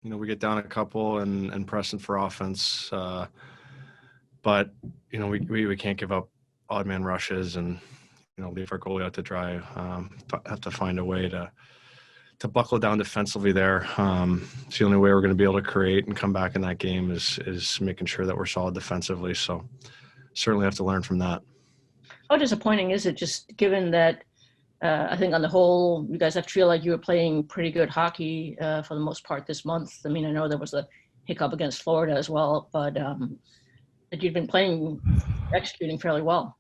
we get down a couple and pressing for offense. But, we can't give up odd man rushes and, leave our goalie out to dry. Have to find a way to buckle down defensively there. It's the only way we're going to be able to create and come back in that game is making sure that we're solid defensively. So certainly have to learn from that. How disappointing is it, just given that I think on the whole, you guys have feel like you were playing pretty good hockey for the most part this month. I mean, I know there was a hiccup against Florida as well, but that you've been executing fairly well.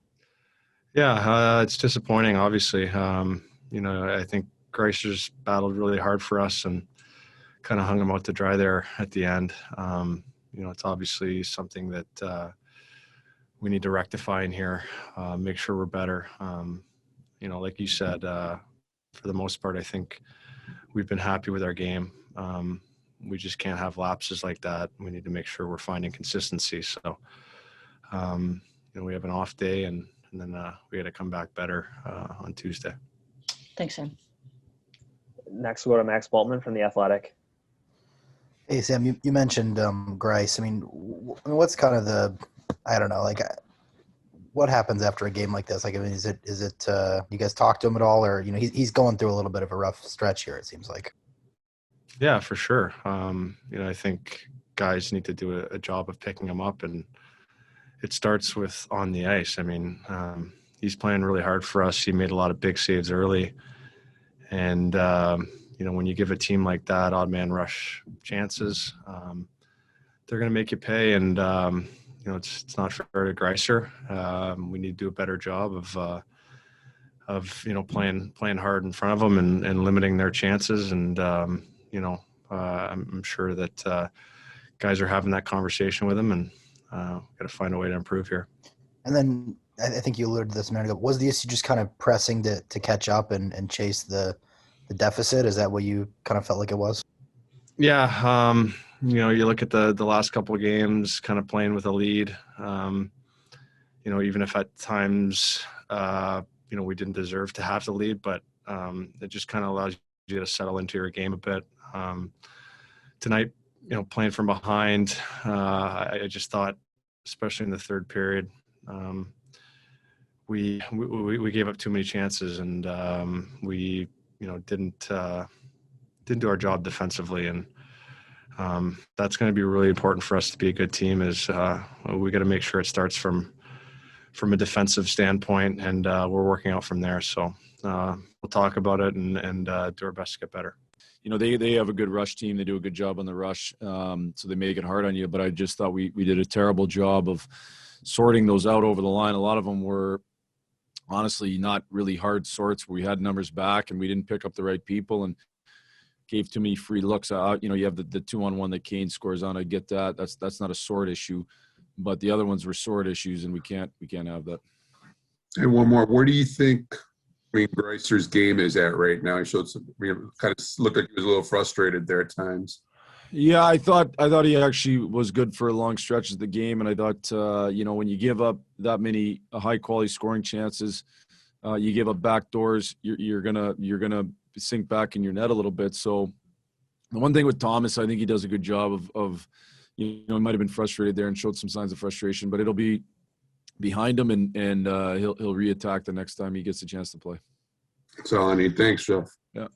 Yeah, it's disappointing, obviously. I think Greiser's battled really hard for us and kind of hung him out to dry there at the end. It's obviously something that we need to rectify in here, make sure we're better. Like you said, for the most part, I think we've been happy with our game. We just can't have lapses like that. We need to make sure we're finding consistency. So, we have an off day and then we got to come back better on Tuesday. Thanks, Sam. Next, we'll go to Max Boltman from The Athletic. Hey, Sam, you mentioned Greiss. I mean, what's kind of what happens after a game like this? Like, I mean, is it you guys talk to him at all, or he's going through a little bit of a rough stretch here, it seems like. Yeah, for sure. I think guys need to do a job of picking him up, and it starts with on the ice. I mean, he's playing really hard for us. He made a lot of big saves early, and when you give a team like that odd man rush chances, they're going to make you pay, and it's not fair to Greiser. We need to do a better job of playing hard in front of them and limiting their chances. And I'm sure that guys are having that conversation with him, and got to find a way to improve here. And then I think you alluded to this a minute ago. Was the issue just kind of pressing to catch up and chase the deficit? Is that what you kind of felt like it was? Yeah. You look at the last couple of games, kind of playing with a lead, even if at times, we didn't deserve to have the lead, but it just kind of allows you to settle into your game a bit. Tonight, playing from behind, I just thought, especially in the third period, we gave up too many chances, and we didn't do our job defensively, and that's going to be really important for us to be a good team. Is we got to make sure it starts from a defensive standpoint, and we're working out from there. So we'll talk about it and do our best to get better. They have a good rush team. They do a good job on the rush, so they make it hard on you. But I just thought we did a terrible job of sorting those out over the line. A lot of them were honestly not really hard sorts. We had numbers back, and we didn't pick up the right people and gave too many free looks out. You have the 2-on-1 that Kane scores on. I get that. That's not a sort issue, but the other ones were sort issues, and we can't have that. And one more. Where do you think Greiser's game is at right now? He showed some, kind of looked like he was a little frustrated there at times. Yeah, I thought he actually was good for a long stretch of the game, and I thought when you give up that many high quality scoring chances, you give up back doors, you're gonna sink back in your net a little bit. So the one thing with Thomas, I think he does a good job of he might have been frustrated there and showed some signs of frustration, but it'll be behind him, and he'll reattack the next time he gets a chance to play. That's all I need. Thanks, Jeff. Yeah.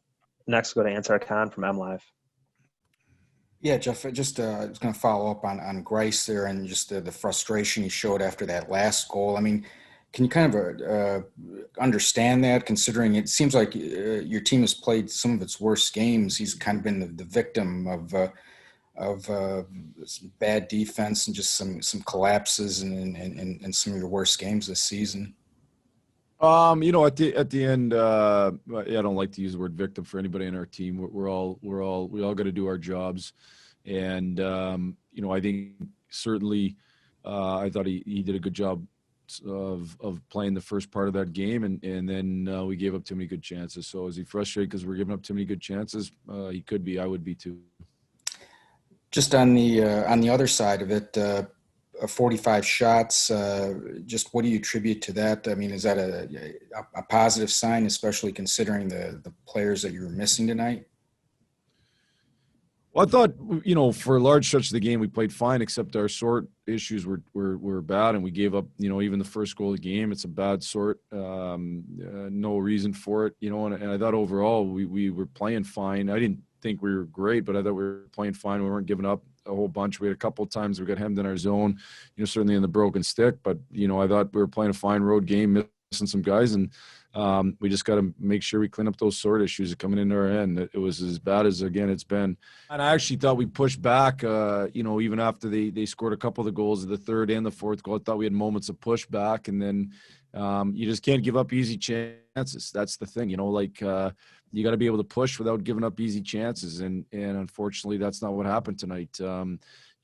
Next, go to Ansar Khan from MLive. Yeah, Jeff, I was going to follow up on Greiss there and just the frustration he showed after that last goal. I mean, can you kind of understand that, considering it seems like your team has played some of its worst games? He's kind of been the victim of some bad defense and just some collapses in some of your worst games this season. At the end, I don't like to use the word victim for anybody in our team. We all got to do our jobs, and I think certainly I thought he did a good job of playing the first part of that game, and then we gave up too many good chances. So is he frustrated because we're giving up too many good chances? He could be. I would be too. Just on the other side of it, 45 shots. Just what do you attribute to that? I mean, is that a positive sign, especially considering the players that you were missing tonight? Well, I thought, for a large stretch of the game, we played fine, except our sort issues were bad, and we gave up, even the first goal of the game. It's a bad sort. No reason for it, and I thought overall we were playing fine. I didn't think we were great, but I thought we were playing fine. We weren't giving up a whole bunch. We had a couple of times we got hemmed in our zone, certainly in the broken stick, but, I thought we were playing a fine road game, missing some guys, and we just got to make sure we clean up those sort issues coming into our end. It was as bad as, again, it's been. And I actually thought we pushed back, even after they scored a couple of the goals of the third and the fourth goal. I thought we had moments of pushback, and then you just can't give up easy chances. That's the thing, you got to be able to push without giving up easy chances. And unfortunately, that's not what happened tonight.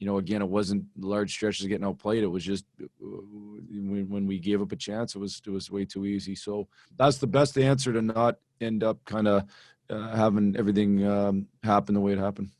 Again, it wasn't large stretches getting outplayed. It was just when we gave up a chance, it was way too easy. So that's the best answer, to not end up kind of having everything happen the way it happened.